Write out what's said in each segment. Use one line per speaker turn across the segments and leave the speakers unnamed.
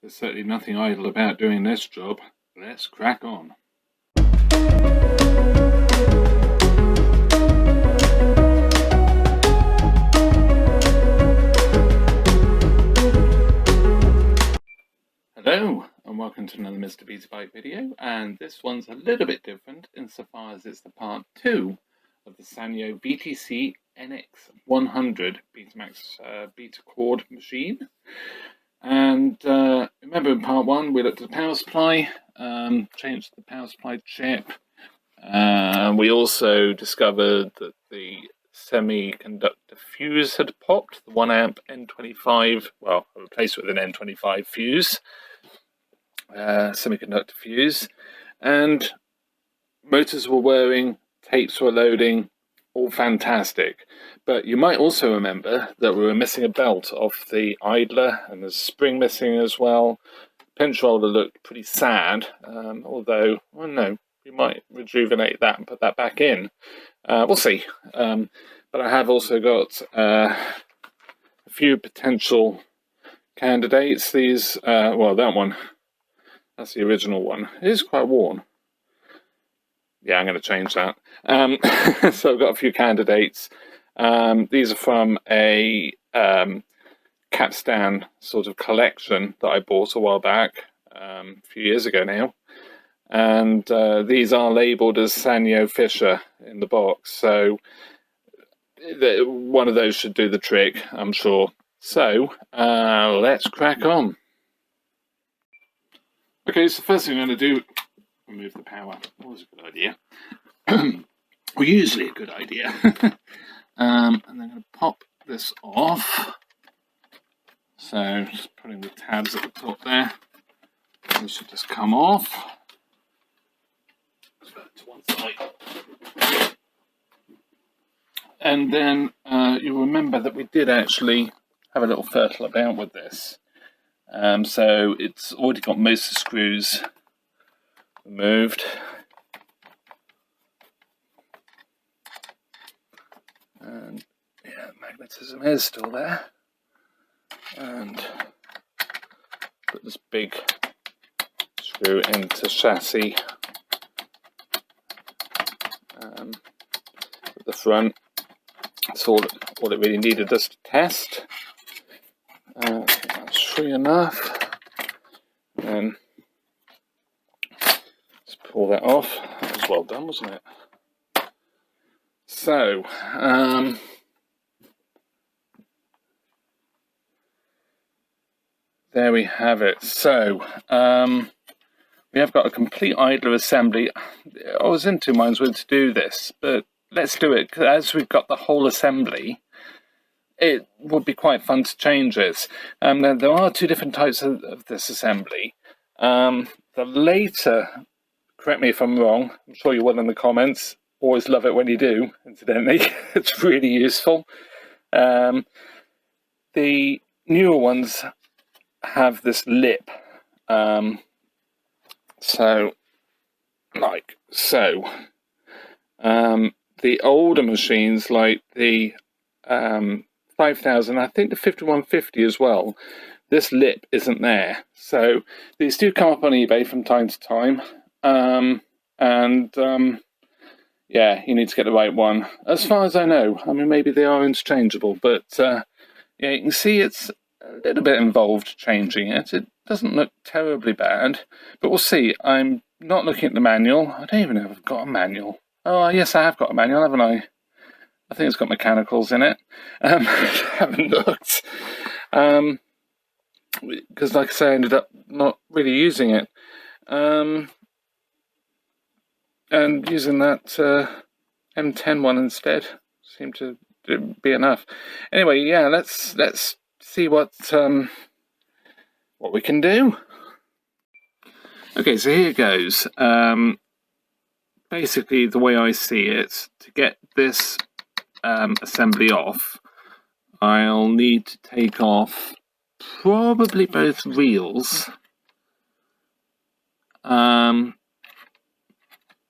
There's certainly nothing idle about doing this job. Let's crack on. Hello and welcome to another Mr. Beaterbike video, and this one's a little bit different insofar as it's the part 2 of the Sanyo NX100 Betamax beta cord machine. And remember in part 1 we looked at the power supply, changed the power supply chip. We also discovered that the semiconductor fuse had popped, the 1 amp N25, well, I replaced it with an N25 fuse, semiconductor fuse, and motors were whirring, tapes were loading, all fantastic. But you might also remember that we were missing a belt off the idler, and there's a spring missing as well. Pinch roller looked pretty sad, although, well, no, we might rejuvenate that and put that back in. We'll see. But I have also got a few potential candidates. These, well, that one, that's the original one. It is quite worn. Yeah, I'm going to change that. So I've got a few candidates. These are from a capstan sort of collection that I bought a while back, a few years ago now. And these are labelled as Sanyo Fisher in the box. So one of those should do the trick, I'm sure. So let's crack on. Okay, so first thing I'm going to do, remove the power. Always a good idea. Well, usually a good idea. And then I'm going to pop this off. So just putting the tabs at the top there. This should just come off. Put that to one side. And then you'll remember that we did actually have a little fertile about with this. So it's already got most of the screws removed. And yeah, magnetism is still there. And put this big screw into chassis at the front. That's all it really needed us to test. That's free enough. And then let's pull that off. That was well done, wasn't it? So, there we have it. So, we have got a complete idler assembly. I was in two minds whether to do this, but let's do it. As we've got the whole assembly, it would be quite fun to change this. Now, there are two different types of this assembly. The later, correct me if I'm wrong, I'm sure you will in the comments. Always love it when you do, incidentally. It's really useful. The newer ones have this lip. So, like so. The older machines, like the 5000, I think the 5150 as well, this lip isn't there. So these do come up on eBay from time to time. Yeah, you need to get the right one. As far as I know, I mean, maybe they are interchangeable, but yeah, you can see it's a little bit involved changing it. It doesn't look terribly bad, but we'll see. I'm not looking at the manual. I don't even know if I've got a manual. Oh, yes, I have got a manual, haven't I? I think it's got mechanicals in it. I haven't looked. Because, like I say, I ended up not really using it. And using that M10 one instead seemed to be enough. Anyway, yeah, let's see what we can do. Okay, so here goes. Basically, the way I see it, to get this assembly off, I'll need to take off probably both reels.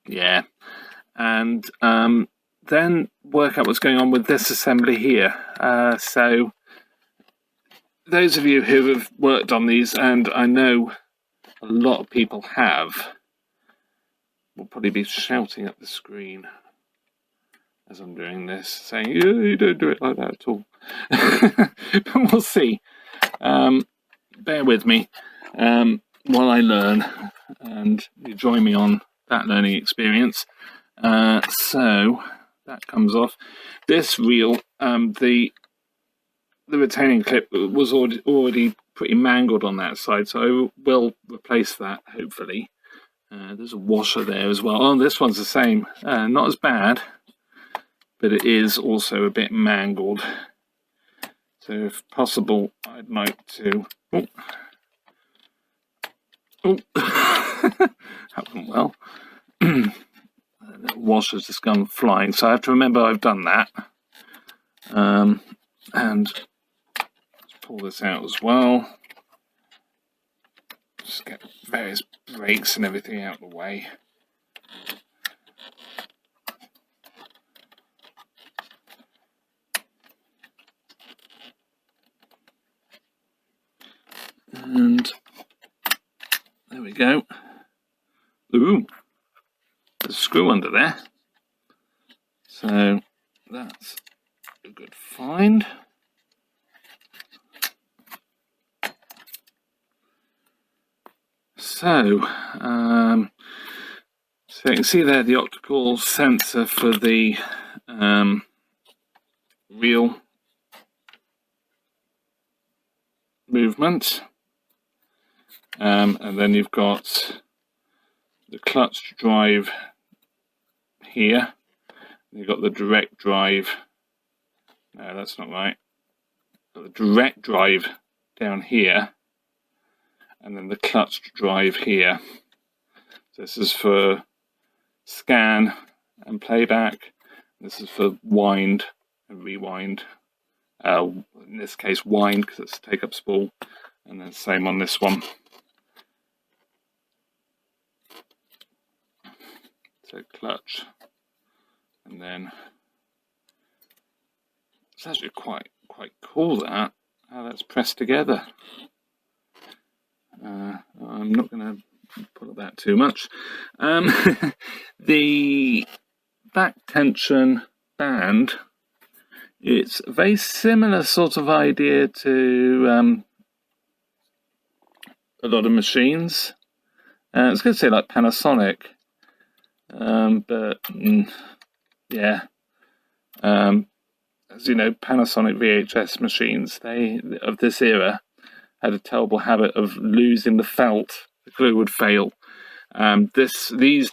Yeah, and then work out what's going on with this assembly here. So those of you who have worked on these, and I know a lot of people have, will probably be shouting at the screen as I'm doing this, saying, you don't do it like that at all. But we'll see. Bear with me while I learn, and you join me on that learning experience. So that comes off. This reel, the retaining clip was already pretty mangled on that side, so I will replace that, hopefully. There's a washer there as well. Oh, this one's the same. Not as bad, but it is also a bit mangled. So if possible, I'd like to... Oh, that went well. The washer's just gone flying, so I have to remember I've done that. And let's pull this out as well. Just get various brakes and everything out of the way. And there we go. Ooh, there's a screw under there. So that's a good find. So you can see there the optical sensor for the reel movement. And then you've got the clutch drive here. You've got the direct drive. No, that's not right. The direct drive down here, and then the clutch drive here. So this is for scan and playback. This is for wind and rewind. In this case, wind, because it's take up spool, and then same on this one. So clutch, and then it's actually quite cool that how that's pressed together. I'm not going to pull it back too much. The back tension band, it's a very similar sort of idea to a lot of machines. I was going to say like Panasonic. But yeah, as you know, Panasonic VHS machines, they of this era had a terrible habit of losing the felt. The glue would fail. These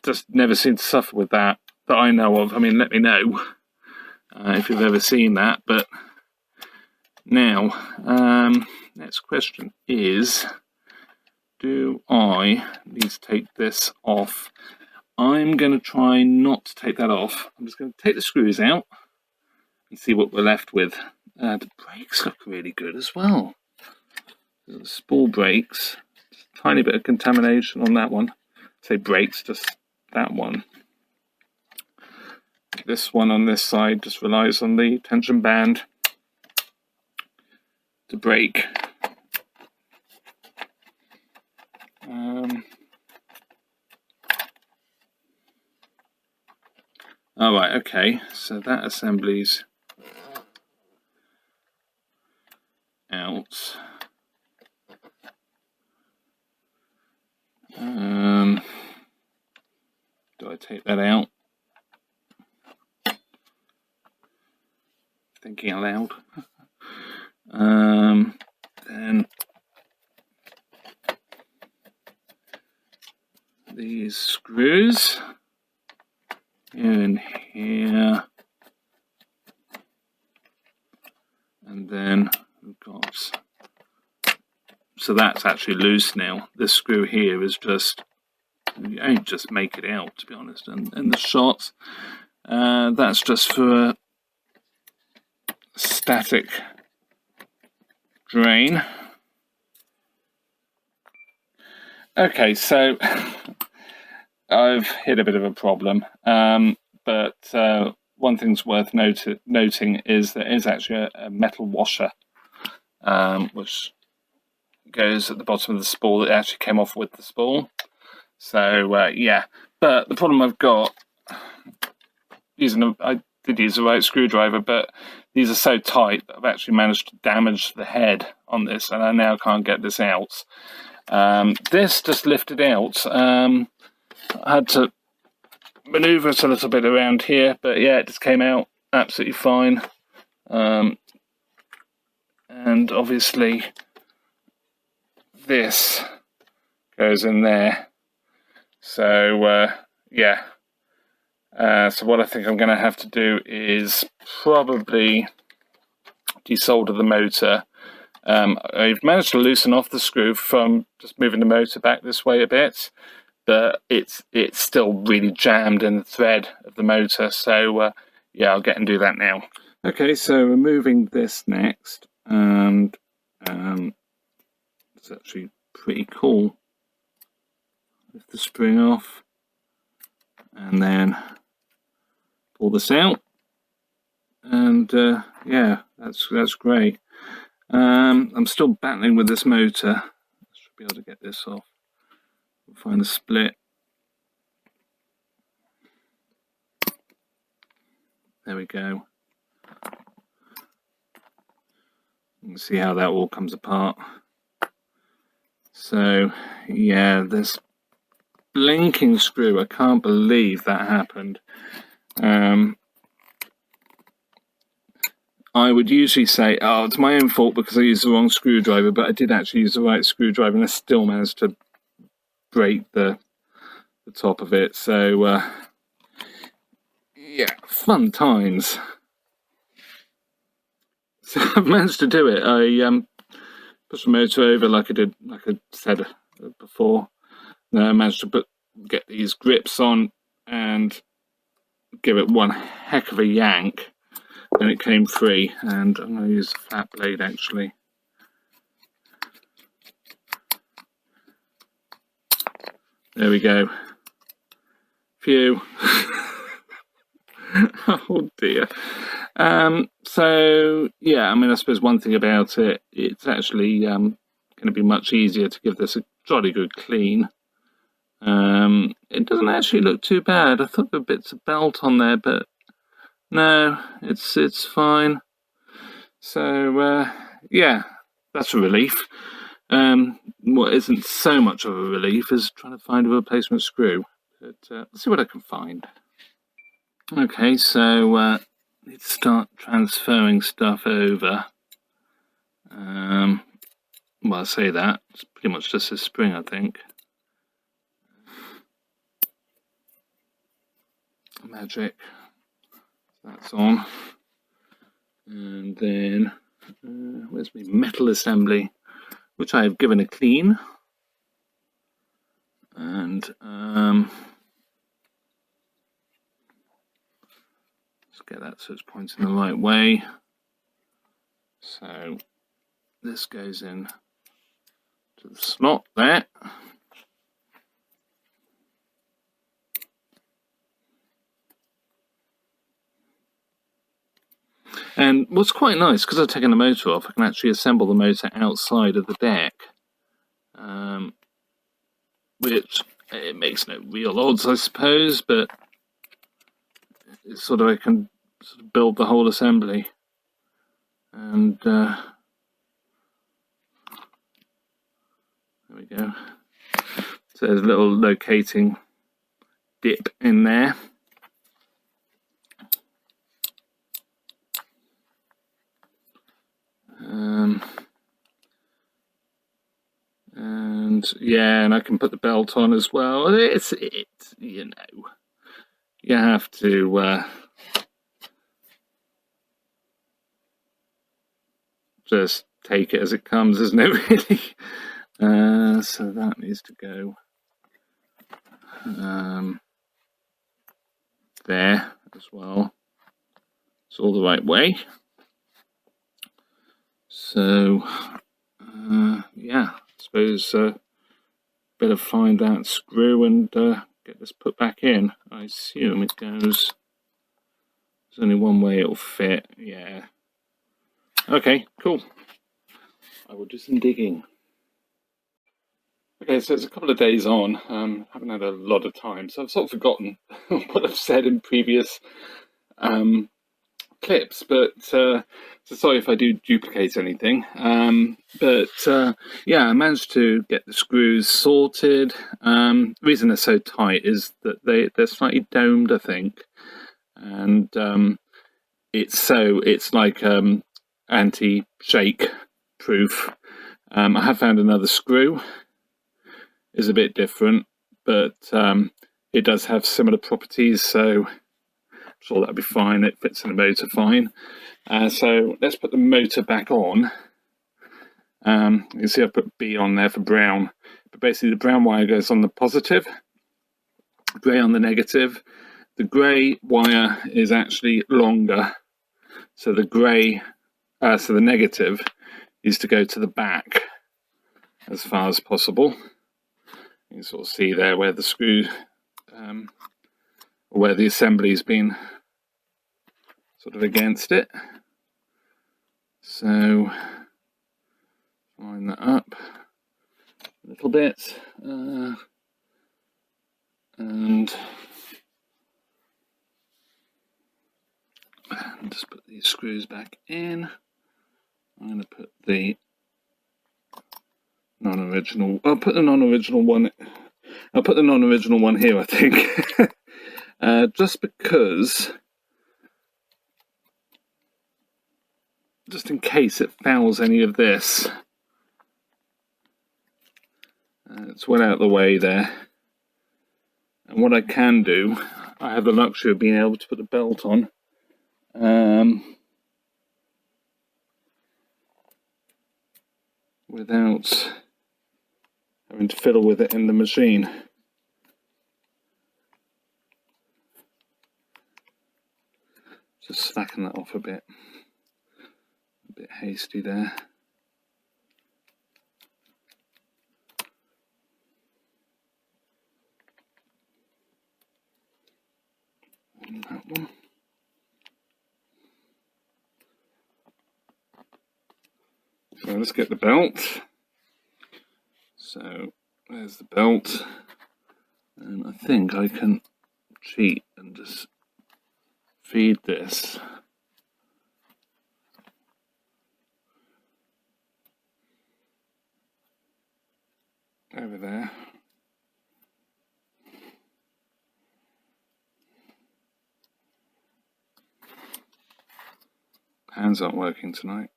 just never seem to suffer with that I know of. I mean, let me know if you've ever seen that. But now, next question is, do I need to take this off? I'm going to try not to take that off. I'm just going to take the screws out and see what we're left with. The brakes look really good as well. The spool brakes, just a tiny bit of contamination on that one. Say brakes, just that one. This one on this side just relies on the tension band to brake. All right, okay, so that assembly's out. Do I take that out? Thinking aloud. Then these screws in here, and then we've got, so that's actually loose now. This screw here is just, you don't just make it out, to be honest, in the shots. That's just for static drain. Okay, so I've hit a bit of a problem, but one thing's worth noting is there is actually a metal washer which goes at the bottom of the spool. It actually came off with the spool. So yeah, but the problem I've got I did use the right screwdriver, but these are so tight that I've actually managed to damage the head on this, and I now can't get this out. This just lifted out. I had to maneuver it a little bit around here, but yeah, it just came out absolutely fine. And obviously this goes in there. So yeah. So what I think I'm going to have to do is probably desolder the motor. I've managed to loosen off the screw from just moving the motor back this way a bit, but it's still really jammed in the thread of the motor. So yeah, I'll get and do that now. Okay, so removing this next, and it's actually pretty cool. Lift the spring off, and then pull this out, and yeah, that's great. I'm still battling with this motor. I should be able to get this off. Find a split. There we go. You can see how that all comes apart. So yeah, this blinking screw, I can't believe that happened. I would usually say, oh, it's my own fault because I used the wrong screwdriver, but I did actually use the right screwdriver, and I still managed to break the top of it. So yeah, fun times. So I've managed to do it. I pushed the motor over like I said before. I managed to get these grips on and give it one heck of a yank, and it came free. And I'm going to use a flat blade actually. There we go. Phew. Oh dear. So yeah, I mean, I suppose one thing about it, it's actually going to be much easier to give this a jolly good clean. It doesn't actually look too bad. I thought there were bits of belt on there, but no, it's fine. So yeah, that's a relief. What isn't so much of a relief is trying to find a replacement screw, but let's see what I can find. Okay, so need to start transferring stuff over. Well, I say that, it's pretty much just a spring, I think. Magic. That's on. And then, where's my metal assembly, which I have given a clean. And let's get that so it's pointing the right way. So this goes in to the slot there. And what's quite nice, because I've taken the motor off, I can actually assemble the motor outside of the deck. Which it makes no real odds, I suppose, but it's sort of, I can sort of build the whole assembly. And there we go. So there's a little locating dip in there. And yeah, and I can put the belt on as well. It's you know, you have to just take it as it comes, isn't it, really? So that needs to go there as well. It's all the right way. So yeah, I suppose better find that screw and get this put back in. I assume it goes, there's only one way it'll fit. Yeah. Okay, cool. I will do some digging. Okay, so it's a couple of days on. Haven't had a lot of time, so I've sort of forgotten what I've said in previous clips, but so sorry if I do duplicate anything. Yeah, I managed to get the screws sorted. The reason they're so tight is that they're slightly domed, I think, and it's like anti-shake proof. I have found another screw. Is a bit different, but it does have similar properties, so I'm sure that'll be fine. It fits in the motor fine. So let's put the motor back on. You can see I've put B on there for brown, but basically the brown wire goes on the positive, grey on the negative. The grey wire is actually longer, so the grey, so the negative is to go to the back as far as possible. You can sort of see there where the screw, where the assembly's been sort of against it. So line that up a little bit, and just put these screws back in. I'm going to put the non-original. I'll put the non-original one. I'll put the non-original one here, I think, just because, just in case it fouls any of this. It's well out of the way there. And what I can do, I have the luxury of being able to put a belt on. Without having to fiddle with it in the machine. Just slacking that off a bit hasty there. And that one. So let's get the belt. So there's the belt, and I think I can cheat and just feed this over there. Hands aren't working tonight.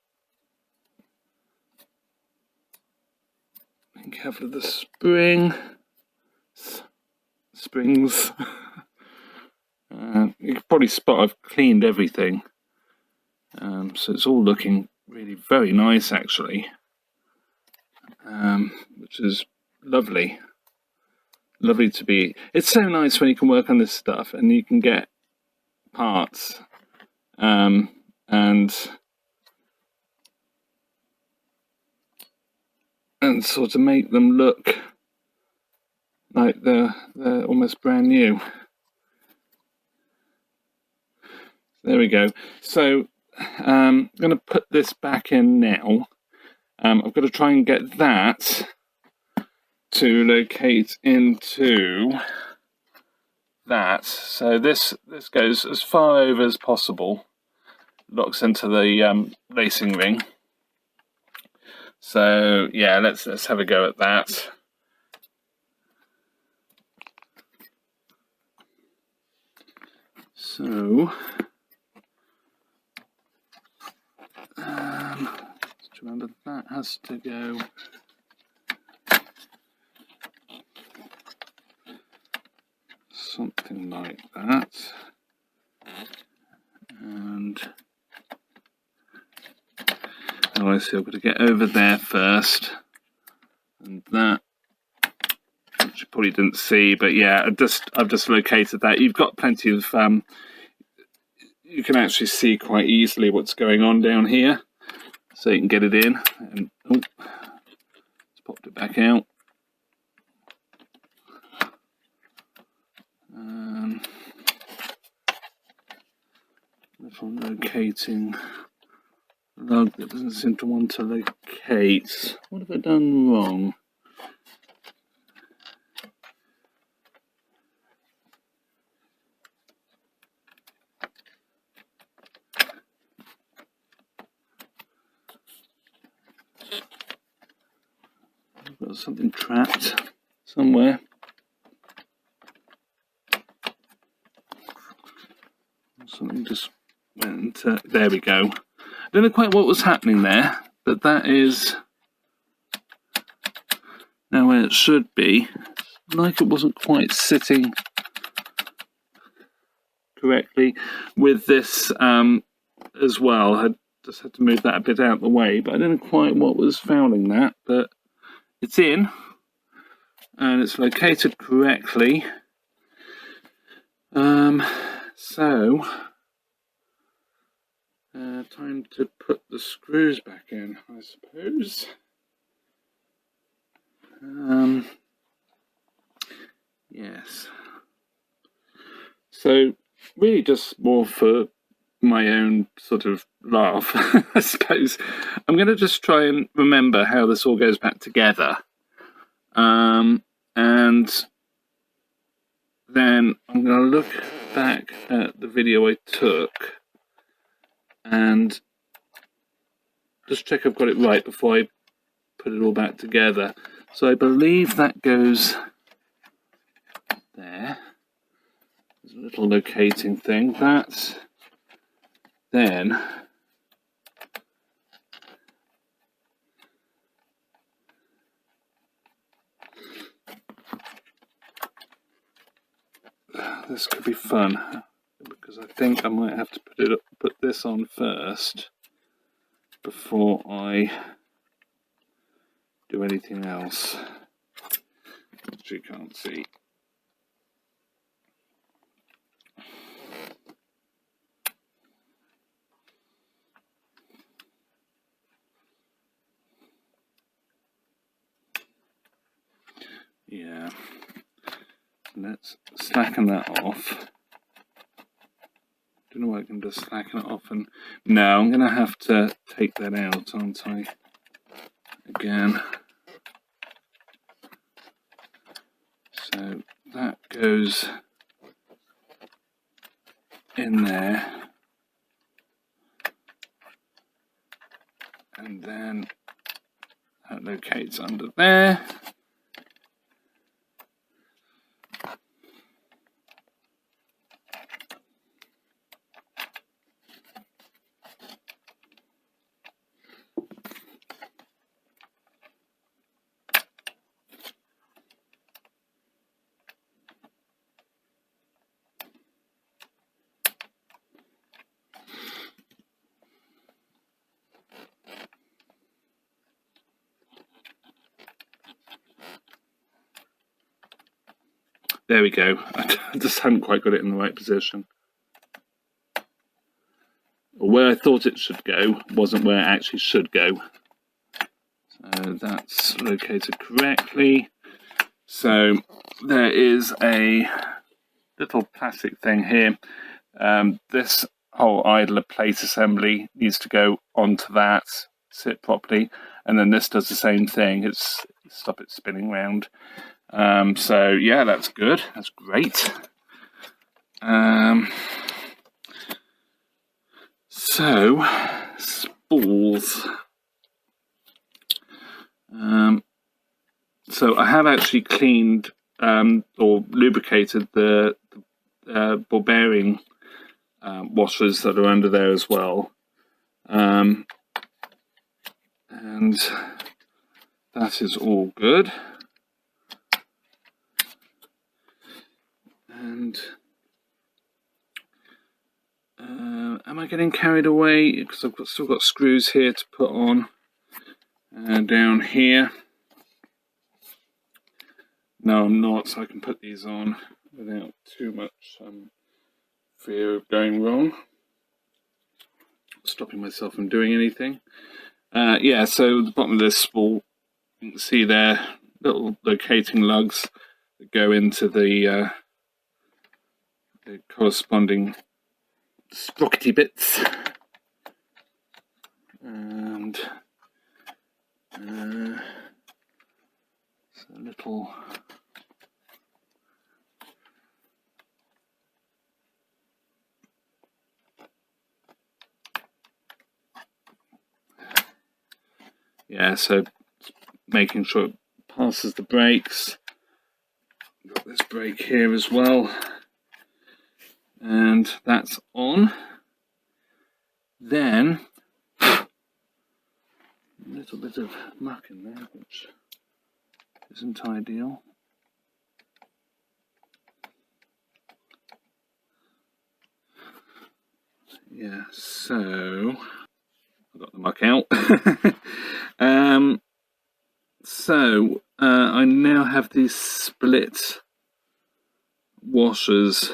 Be careful of the springs. You can probably spot I've cleaned everything, so it's all looking really very nice actually, which is lovely. Lovely to be. It's so nice when you can work on this stuff and you can get parts and sort of make them look like they're almost brand new. There we go. So I'm going to put this back in now. I've got to try and get that to locate into that. So this goes as far over as possible, locks into the lacing ring. So yeah, let's have a go at that. So just remember that has to go something like that, and oh, I see, I've got to get over there first, and that, which you probably didn't see, but yeah, I've just located that. You've got plenty of you can actually see quite easily what's going on down here, so you can get it in, and oh, just popped it back out. Little locating lug that doesn't seem to want to locate. What have I done wrong? I've got something trapped somewhere. Something just went into, there we go. I don't know quite what was happening there, but that is now where it should be. Like it wasn't quite sitting correctly with this as well. I just had to move that a bit out of the way, but I don't know quite what was fouling that, but it's in and it's located correctly. So time to put the screws back in, I suppose. Yes. So really just more for my own sort of laugh, I suppose. I'm going to just try and remember how this all goes back together. And then I'm going to look back at the video I took and just check I've got it right before I put it all back together. So I believe that goes there. There's a little locating thing. That's then this could be fun because I think I might have to put this on first before I do anything else, which you can't see. Yeah, let's slacken that off. Don't know why I can just slacken it off, and no, I'm going to have to take that out, aren't I? Again. So that goes in there, and then that locates under there. There we go. I just haven't quite got it in the right position. Or where I thought it should go wasn't where it actually should go. So that's located correctly. So there is a little plastic thing here. This whole idler plate assembly needs to go onto that, sit properly, and then this does the same thing. It's stop it spinning round. So yeah, that's good. That's great. So spools. So I have actually cleaned or lubricated the ball bearing washers that are under there as well, and that is all good. And am I getting carried away? Because I've still got screws here to put on down here. No, I'm not, so I can put these on without too much fear of going wrong. Stopping myself from doing anything. Yeah, so the bottom of this spool, you can see there, little locating lugs that go into the corresponding sprockety bits. and it's a little so making sure it passes the brakes. Got this brake here as well, and that's on. Then a little bit of muck in there, which isn't ideal. Yeah, so I got the muck out. I now have these split washers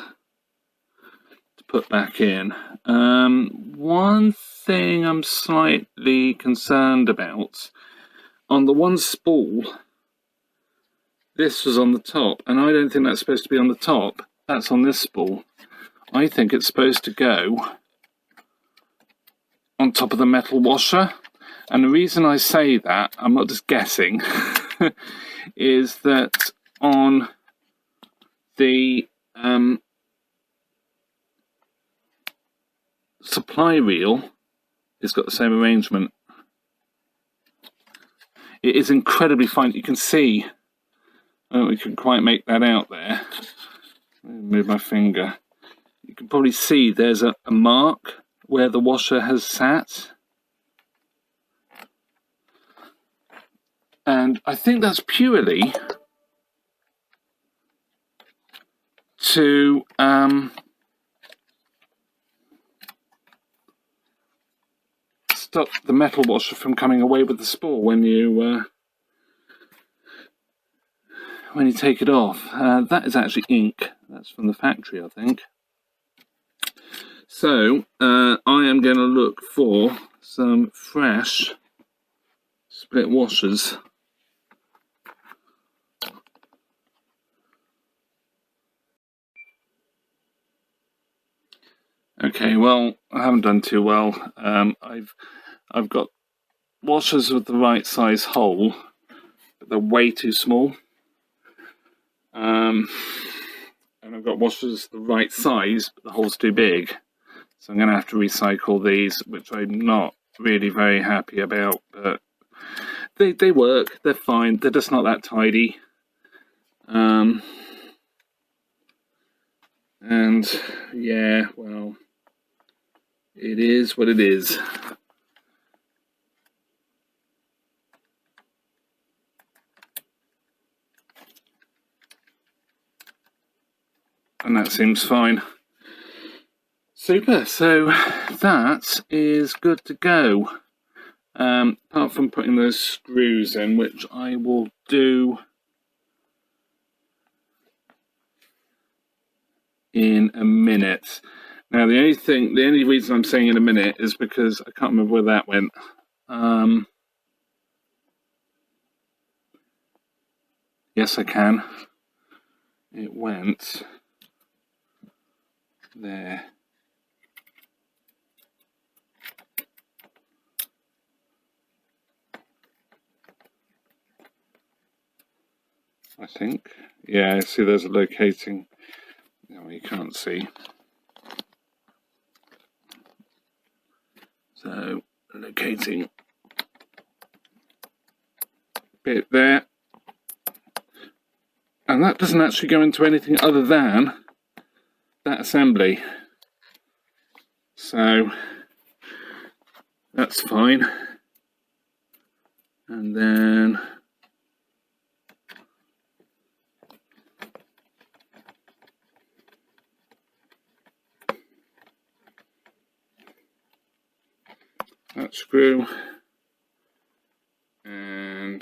to put back in. One thing I'm slightly concerned about, on the one spool, this was on the top, and I don't think that's supposed to be on the top. That's on this spool. I think it's supposed to go on top of the metal washer. And the reason I say that, I'm not just guessing, is that on the supply reel, it's got the same arrangement. It is incredibly fine. You can see, I don't know if we can quite make that out there. Move my finger. You can probably see there's a mark where the washer has sat. And I think that's purely to stop the metal washer from coming away with the spool when you take it off. That is actually ink. That's from the factory, I think. So I am going to look for some fresh split washers. Okay, well, I haven't done too well. I've got washers with the right size hole, but they're way too small. And I've got washers the right size, but the hole's too big. So I'm going to have to recycle these, which I'm not really very happy about. But they work. They're fine. They're just not that tidy. And yeah, well, it is what it is. And that seems fine. Super, so that is good to go. Apart from putting those screws in, which I will do in a minute. Now the only reason I'm saying in a minute is because I can't remember where that went. Yes, I can. It went there. I think. Yeah, see there's a locating. No, you can't see. So, locating bit there. And that doesn't actually go into anything other than that assembly. So, that's fine. And then that screw and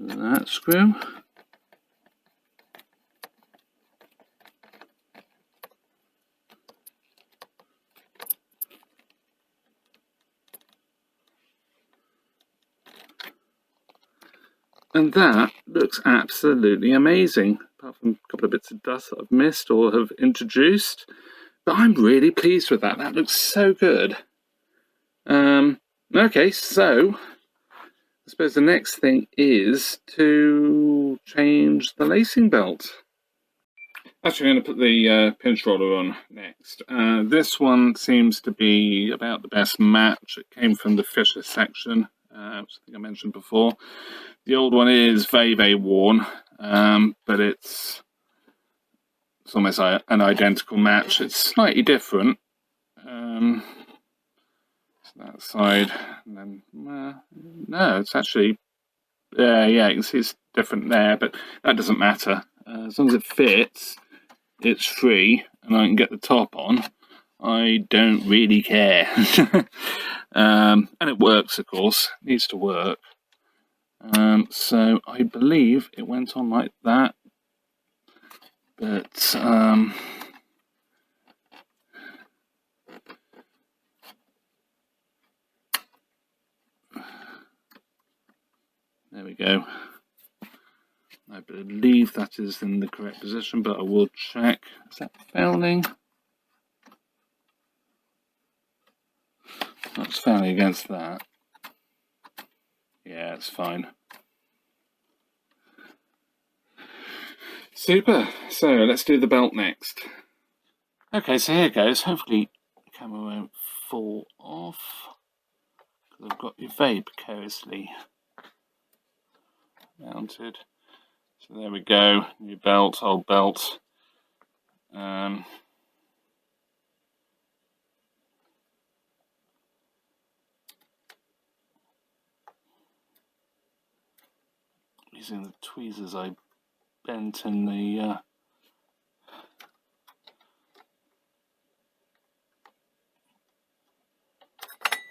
that screw. And that looks absolutely amazing, apart from a couple of bits of dust that I've missed or have introduced. But I'm really pleased with that. That looks so good. Okay, so I suppose the next thing is to change the lacing belt. Actually, I'm going to put the pinch roller on next. This one seems to be about the best match. It came from the Fisher section, which I think I mentioned before. The old one is very, very worn, but it's almost an identical match. It's slightly different. So that side, and then no, it's actually yeah, you can see it's different there, but that doesn't matter. As long as it fits, it's free, and I can get the top on. I don't really care. And it works, of course. It needs to work. So I believe it went on like that, but there we go. I believe that is in the correct position, but I will check. Is that fouling? That's fouling against that. Yeah, it's fine. Super. So let's do the belt next. Okay, so here goes. Hopefully the camera won't fall off, because I've got it very precariously mounted. So there we go. New belt, old belt. Using the tweezers I bent in the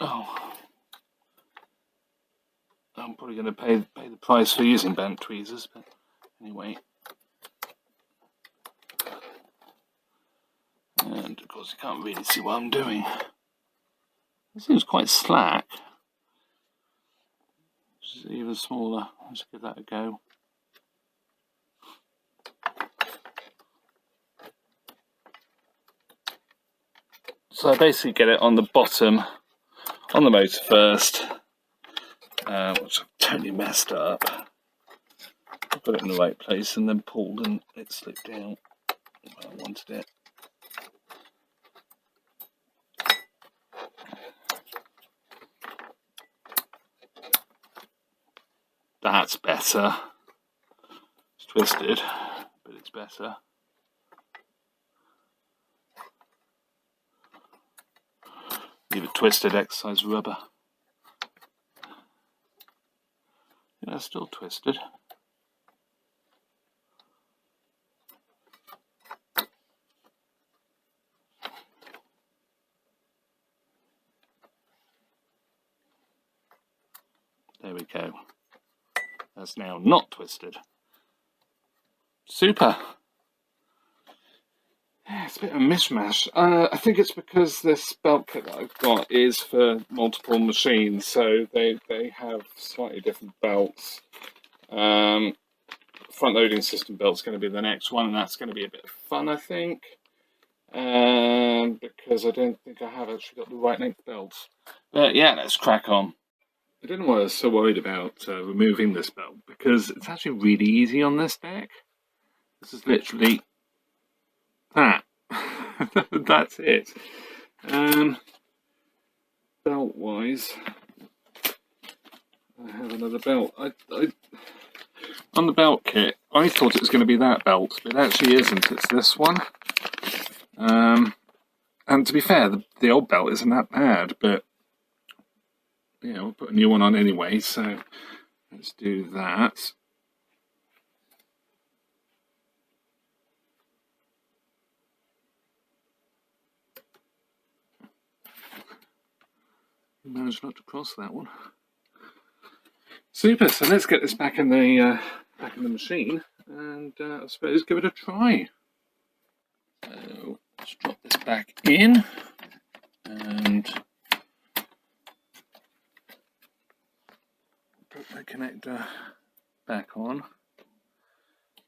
oh, I'm probably going to pay the price for using bent tweezers, but anyway. And of course you can't really see what I'm doing. It seems quite slack. Which is even smaller. Let's give that a go. So I basically get it on the bottom, on the motor first, which I've totally messed up. I put it in the right place and then pulled and it slipped out where I wanted it. That's better. It's twisted, but it's better. Leave it twisted, exercise rubber. Yeah, it's still twisted. There we go. That's now not twisted. Super. Yeah, it's a bit of a mishmash. I think it's because this belt kit that I've got is for multiple machines, so they have slightly different belts. Front loading system belt's going to be the next one, and that's going to be a bit of fun, I think. Because I don't think I have actually got the right length belts. But yeah, let's crack on. I don't know why I was so worried about removing this belt, because it's actually really easy on this deck. This is literally that. That's it. Belt wise, I have another belt. On the belt kit, I thought it was going to be that belt, but it actually isn't. It's this one. And to be fair, the old belt isn't that bad, but yeah, we'll put a new one on anyway, so let's do that. Managed not to cross that one. Super. So let's get this back in the machine, and I suppose give it a try. So let's drop this back in, and put the connector back on,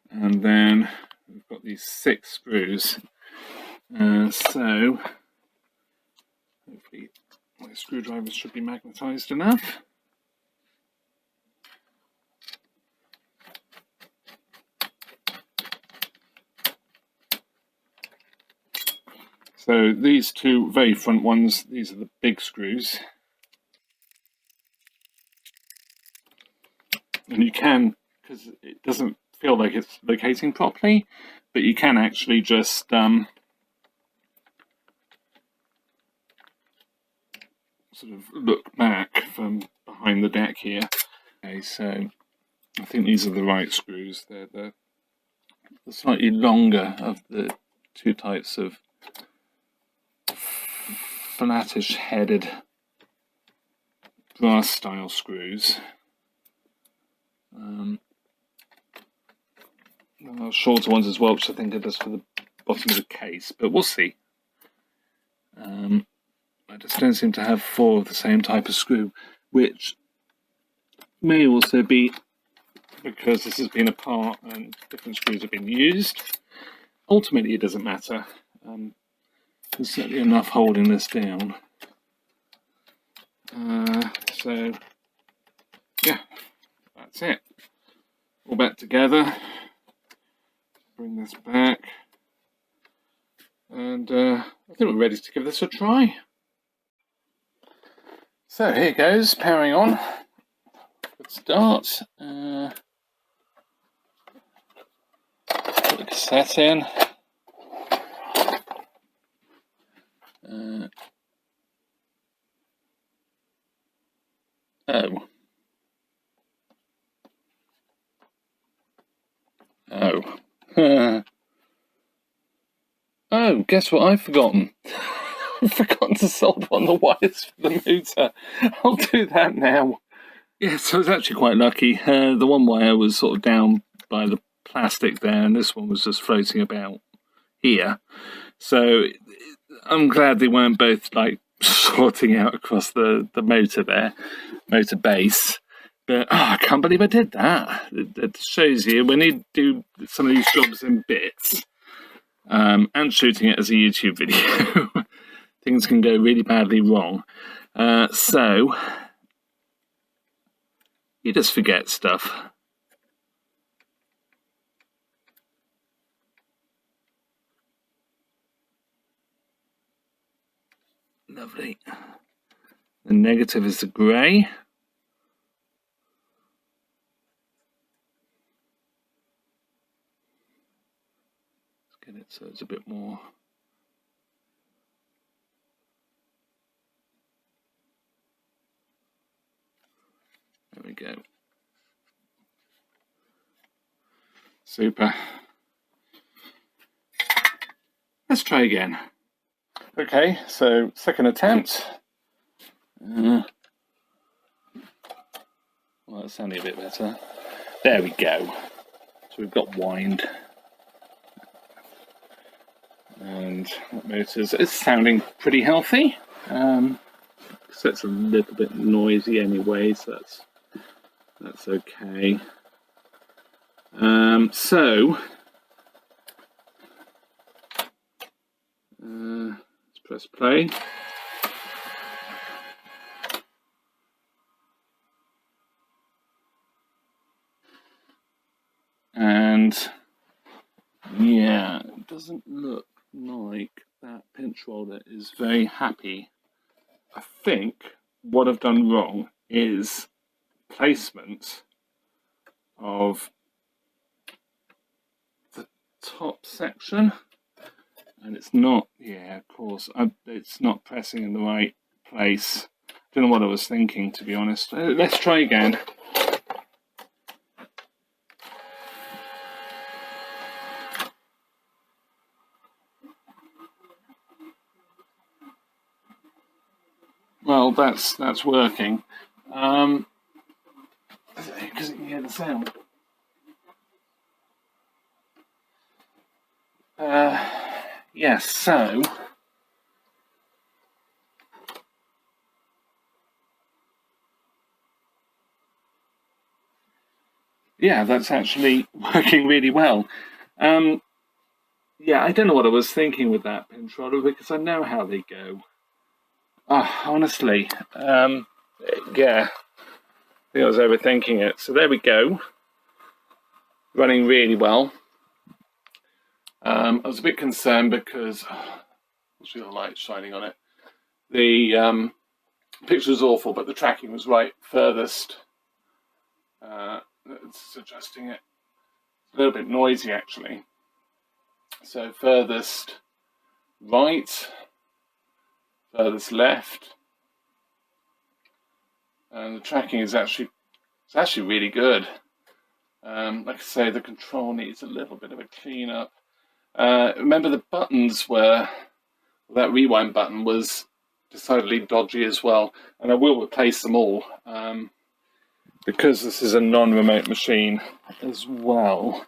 and then we've got these 6 screws. So hopefully My screwdrivers should be magnetised enough. So these two very front ones, these are the big screws. And you can, because it doesn't feel like it's locating properly, but you can actually just sort of look back from behind the deck here. Okay, so I think these are the right screws. They're the slightly longer of the two types of flattish headed brass style screws. There are shorter ones as well, which I think are just for the bottom of the case, but we'll see. I just don't seem to have four of the same type of screw, which may also be because this has been apart and different screws have been used. Ultimately, it doesn't matter. There's certainly enough holding this down. So, yeah, that's it. All back together. Bring this back. And I think we're ready to give this a try. So here goes, powering on. Good start. Put the cassette in. Oh, guess what I've forgotten? I've forgotten to solder on the wires for the motor. I'll do that now. Yeah, so I was actually quite lucky. The one wire was sort of down by the plastic there, and this one was just floating about here. So I'm glad they weren't both like sorting out across the motor there, motor base. But I can't believe I did that. It shows you when you do some of these jobs in bits and shooting it as a YouTube video, things can go really badly wrong. So you just forget stuff. Lovely. The negative is the grey. Let's get it so it's a bit more. There we go. Super. Let's try again. Okay, so second attempt. Well, that's sounding a bit better. There we go. So we've got wind. And that motor's it's sounding pretty healthy. So it's a little bit noisy anyway, so that's okay. Let's press play. And yeah, it doesn't look like that pinch roller is very happy. I think what I've done wrong is placement of the top section, and it's not, yeah, of course, it's not pressing in the right place. Don't know what I was thinking, to be honest. Let's try again. Well, that's working. Because you can hear the sound. Yes, so yeah, that's actually working really well. Yeah, I don't know what I was thinking with that pinch roller because I know how they go. Honestly, yeah, I think I was overthinking it. So there we go, running really well. I was a bit concerned because what's the light shining on it? The picture was awful, but the tracking was right furthest. It's adjusting it. It's a little bit noisy actually. So furthest right, furthest left, and the tracking is actually really good. Like I say, the control needs a little bit of a clean up. Remember the buttons were, that rewind button was decidedly dodgy as well, and I will replace them all because this is a non-remote machine as well.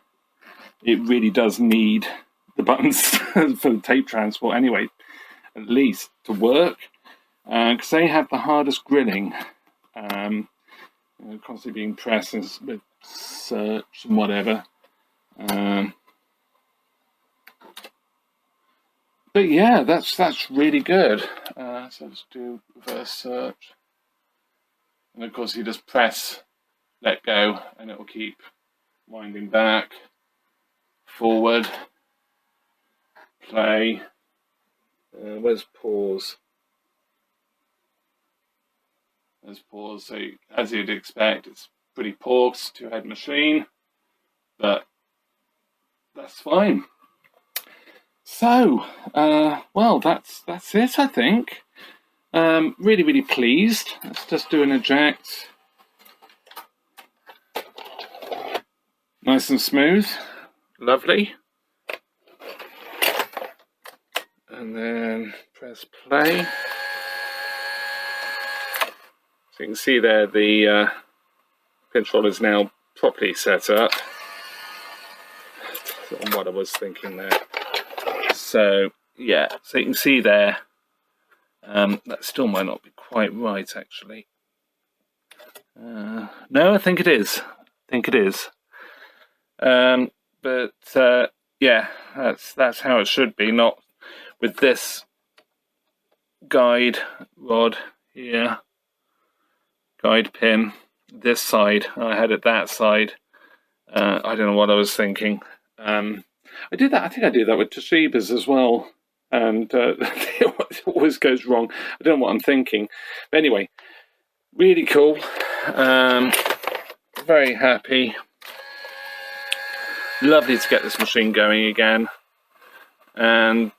It really does need the buttons for the tape transport anyway, at least to work, because they have the hardest grilling, constantly being pressed with search and whatever. But yeah, that's really good. So let's do reverse search, and of course you just press let go, and it will keep winding back, forward, play. Where's pause? There's pause. So as you'd expect, it's pretty poor, it's a two-head machine, but that's fine. So, well, that's it, I think. Really pleased. Let's just do an eject. Nice and smooth. Lovely. And then press play. So you can see there the control is now properly set up. That's what I was thinking there. So yeah, so you can see there, that still might not be quite right actually. No, I think it is. But yeah, that's how it should be, not with this guide rod here, guide pin this side. I had it that side. I don't know what I was thinking. I think I do that with Toshibas as well, and it always goes wrong. I don't know what I'm thinking. But anyway, really cool. Very happy. Lovely to get this machine going again, and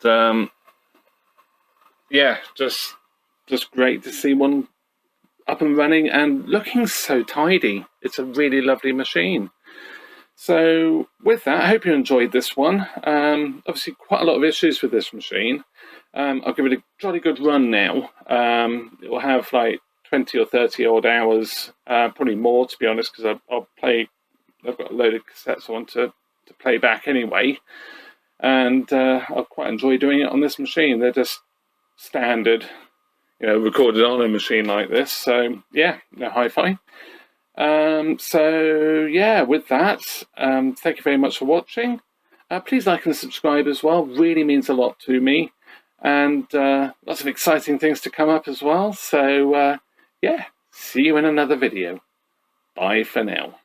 yeah, just great to see one up and running and looking so tidy. It's a really lovely machine. So with that, I hope you enjoyed this one. Obviously quite a lot of issues with this machine. I'll give it a jolly good run now. It will have like 20 or 30 odd hours, probably more to be honest, because I'll play, I've got a load of cassettes I want to play back anyway, and I'll quite enjoy doing it on this machine. They're just standard, recorded on a machine like this, so yeah, no hi-fi. So yeah, with that, thank you very much for watching. Please like and subscribe as well, really means a lot to me, and lots of exciting things to come up as well. So yeah, see you in another video. Bye for now.